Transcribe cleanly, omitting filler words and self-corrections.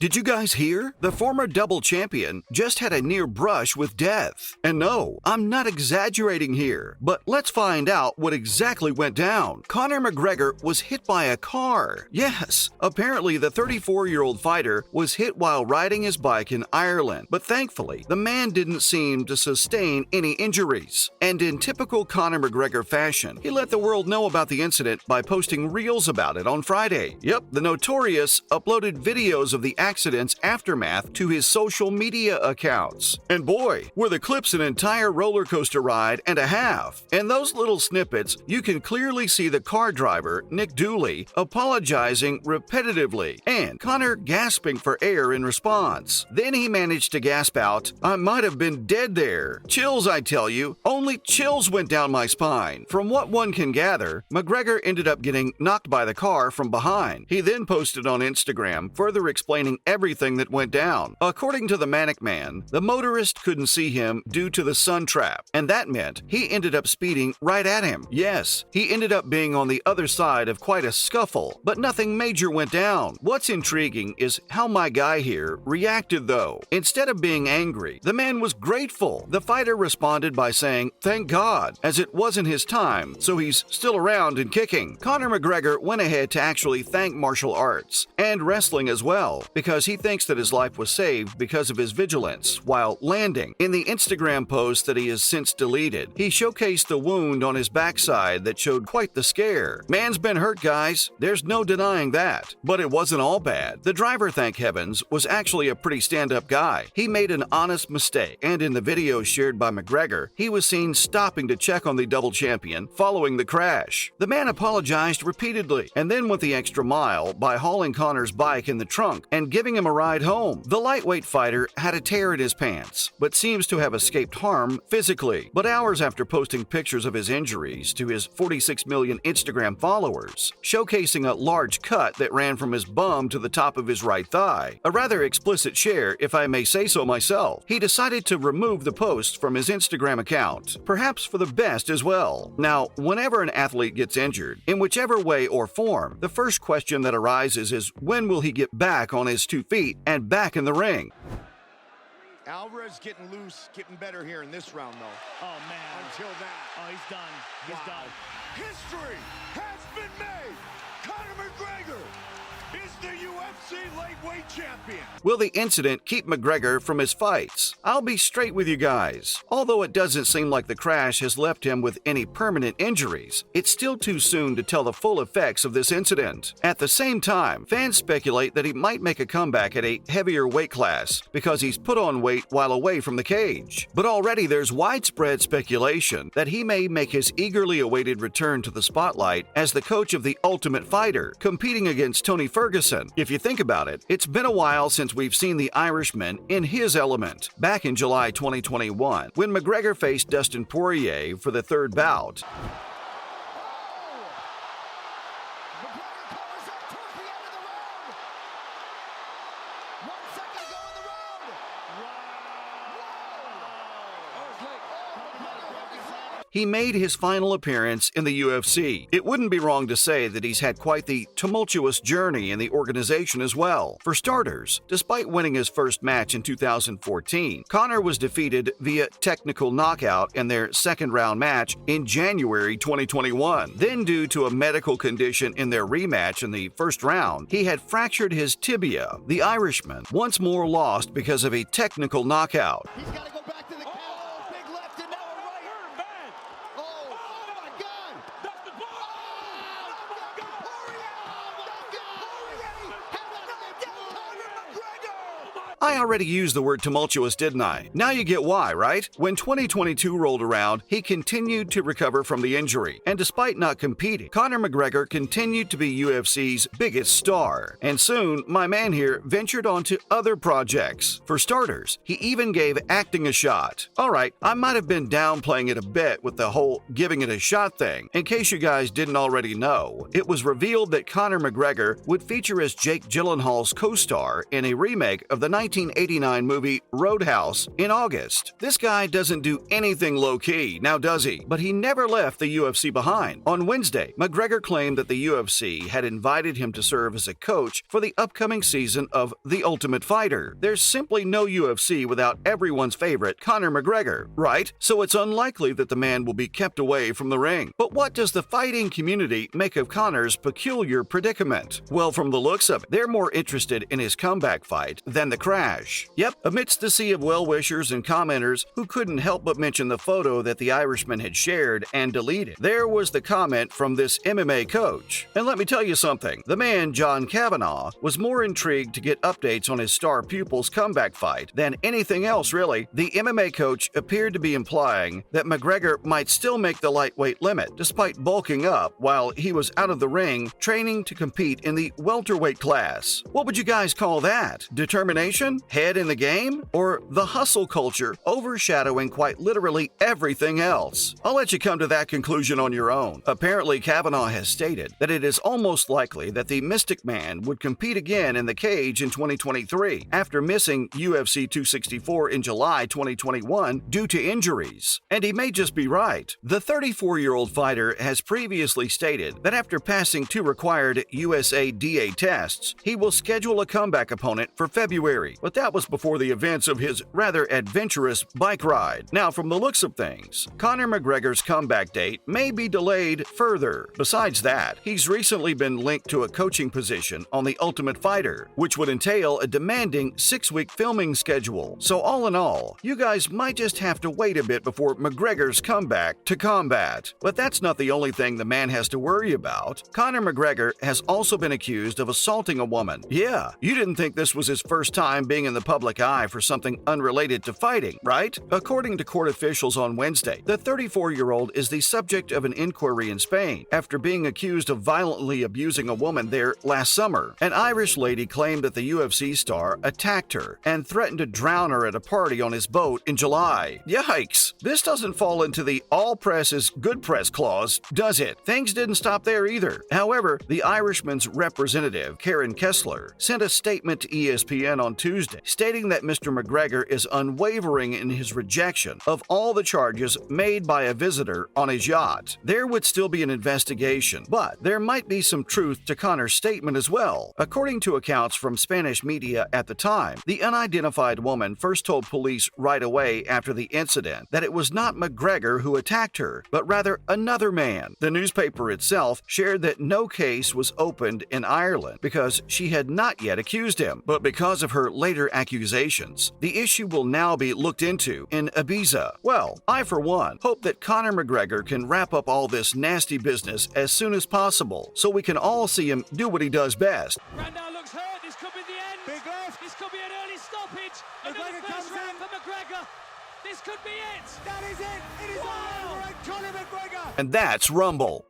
Did you guys hear? The former double champion just had a near brush with death. And no, I'm not exaggerating here, but let's find out what exactly went down. Conor McGregor was hit by a car. Yes, apparently the 34-year-old fighter was hit while riding his bike in Ireland, but thankfully, the man didn't seem to sustain any injuries. And in typical Conor McGregor fashion, he let the world know about the incident by posting reels about it on Friday. Yep, the Notorious uploaded videos of the accident's aftermath to his social media accounts. And boy, were the clips an entire roller coaster ride and a half. In those little snippets, you can clearly see the car driver, Nick Dooley, apologizing repetitively and Conor gasping for air in response. Then he managed to gasp out, "I might have been dead there." Chills, I tell you. Only chills went down my spine. From what one can gather, McGregor ended up getting knocked by the car from behind. He then posted on Instagram, further explaining everything that went down. According to the Manic Man, the motorist couldn't see him due to the sun trap, and that meant he ended up speeding right at him. Yes, he ended up being on the other side of quite a scuffle, but nothing major went down. What's intriguing is how my guy here reacted though. Instead of being angry, the man was grateful. The fighter responded by saying, "Thank God, as it wasn't his time, so he's still around and kicking." Conor McGregor went ahead to actually thank martial arts and wrestling as well, because he thinks that his life was saved because of his vigilance while landing. In the Instagram post that he has since deleted, he showcased the wound on his backside that showed quite the scare. Man's been hurt, guys. There's no denying that. But it wasn't all bad. The driver, thank heavens, was actually a pretty stand-up guy. He made an honest mistake, and in the video shared by McGregor, he was seen stopping to check on the double champion following the crash. The man apologized repeatedly and then went the extra mile by hauling Conor's bike in the trunk and giving him a ride home. The lightweight fighter had a tear in his pants, but seems to have escaped harm physically. But hours after posting pictures of his injuries to his 46 million Instagram followers, showcasing a large cut that ran from his bum to the top of his right thigh, a rather explicit share if I may say so myself, he decided to remove the post from his Instagram account, perhaps for the best as well. Now, whenever an athlete gets injured, in whichever way or form, the first question that arises is when will he get back on his 2 feet and back in the ring? Alvarez getting loose, getting better here in this round, though. Oh, man. Until that. Oh, he's done. He's done. History has been made. Conor McGregor is the UFC lightweight champion. Will the incident keep McGregor from his fights? I'll be straight with you guys. Although it doesn't seem like the crash has left him with any permanent injuries, it's still too soon to tell the full effects of this incident. At the same time, fans speculate that he might make a comeback at a heavier weight class because he's put on weight while away from the cage. But already there's widespread speculation that he may make his eagerly awaited return to the spotlight as the coach of the Ultimate Fighter, competing against Tony Ferguson. If you think about it, it's been a while since we've seen the Irishman in his element. Back in July 2021, when McGregor faced Dustin Poirier for the third bout. He made his final appearance in the UFC. It wouldn't be wrong to say that he's had quite the tumultuous journey in the organization as well. For starters, despite winning his first match in 2014, Conor was defeated via technical knockout in their second-round match in January 2021. Then, due to a medical condition in their rematch in the first round, he had fractured his tibia. The Irishman once more lost because of a technical knockout. He's got to go back to the count. Oh, big left and now a right. Oh, my God. Dustin I already used the word tumultuous, didn't I? Now you get why, right? When 2022 rolled around, he continued to recover from the injury, and despite not competing, Conor McGregor continued to be UFC's biggest star. And soon, my man here ventured on to other projects. For starters, he even gave acting a shot. Alright, I might have been downplaying it a bit with the whole giving it a shot thing. In case you guys didn't already know, it was revealed that Conor McGregor would feature as Jake Gyllenhaal's co-star in a remake of the 1989 movie Roadhouse in August. This guy doesn't do anything low-key, now does he? But he never left the UFC behind. On Wednesday, McGregor claimed that the UFC had invited him to serve as a coach for the upcoming season of The Ultimate Fighter. There's simply no UFC without everyone's favorite Conor McGregor, right? So it's unlikely that the man will be kept away from the ring. But what does the fighting community make of Conor's peculiar predicament? Well, from the looks of it, they're more interested in his comeback fight than the crash. Yep, amidst the sea of well-wishers and commenters who couldn't help but mention the photo that the Irishman had shared and deleted, there was the comment from this MMA coach. And let me tell you something, the man, John Kavanagh, was more intrigued to get updates on his star pupil's comeback fight than anything else, really. The MMA coach appeared to be implying that McGregor might still make the lightweight limit, despite bulking up while he was out of the ring training to compete in the welterweight class. What would you guys call that? Determination? Head in the game? Or the hustle culture overshadowing quite literally everything else? I'll let you come to that conclusion on your own. Apparently, Kavanagh has stated that it is almost likely that the Mystic Man would compete again in the cage in 2023 after missing UFC 264 in July 2021 due to injuries. And he may just be right. The 34-year-old fighter has previously stated that after passing 2 required USADA tests, he will schedule a comeback opponent for February, but that was before the events of his rather adventurous bike ride. Now, from the looks of things, Conor McGregor's comeback date may be delayed further. Besides that, he's recently been linked to a coaching position on The Ultimate Fighter, which would entail a demanding 6-week filming schedule. So all in all, you guys might just have to wait a bit before McGregor's comeback to combat. But that's not the only thing the man has to worry about. Conor McGregor has also been accused of assaulting a woman. Yeah, you didn't think this was his first time being in the public eye for something unrelated to fighting, right? According to court officials on Wednesday, the 34-year-old is the subject of an inquiry in Spain after being accused of violently abusing a woman there last summer. An Irish lady claimed that the UFC star attacked her and threatened to drown her at a party on his boat in July. Yikes! This doesn't fall into the all press is good press clause, does it? Things didn't stop there either. However, the Irishman's representative, Karen Kessler, sent a statement to ESPN on Tuesday stating that Mr. McGregor is unwavering in his rejection of all the charges made by a visitor on his yacht. There would still be an investigation, but there might be some truth to Conor's statement as well. According to accounts from Spanish media at the time, the unidentified woman first told police right away after the incident that it was not McGregor who attacked her, but rather another man. The newspaper itself shared that no case was opened in Ireland because she had not yet accused him, but because of her later accusations, the issue will now be looked into in Ibiza. Well, I for one hope that Conor McGregor can wrap up all this nasty business as soon as possible so we can all see him do what he does best. Randall looks hurt. This could be the end. Big left. This could be an early stoppage. McGregor Another comes first round in. for McGregor. This could be it. That is it. It is Wow. all over. And Conor McGregor. And that's Rumble.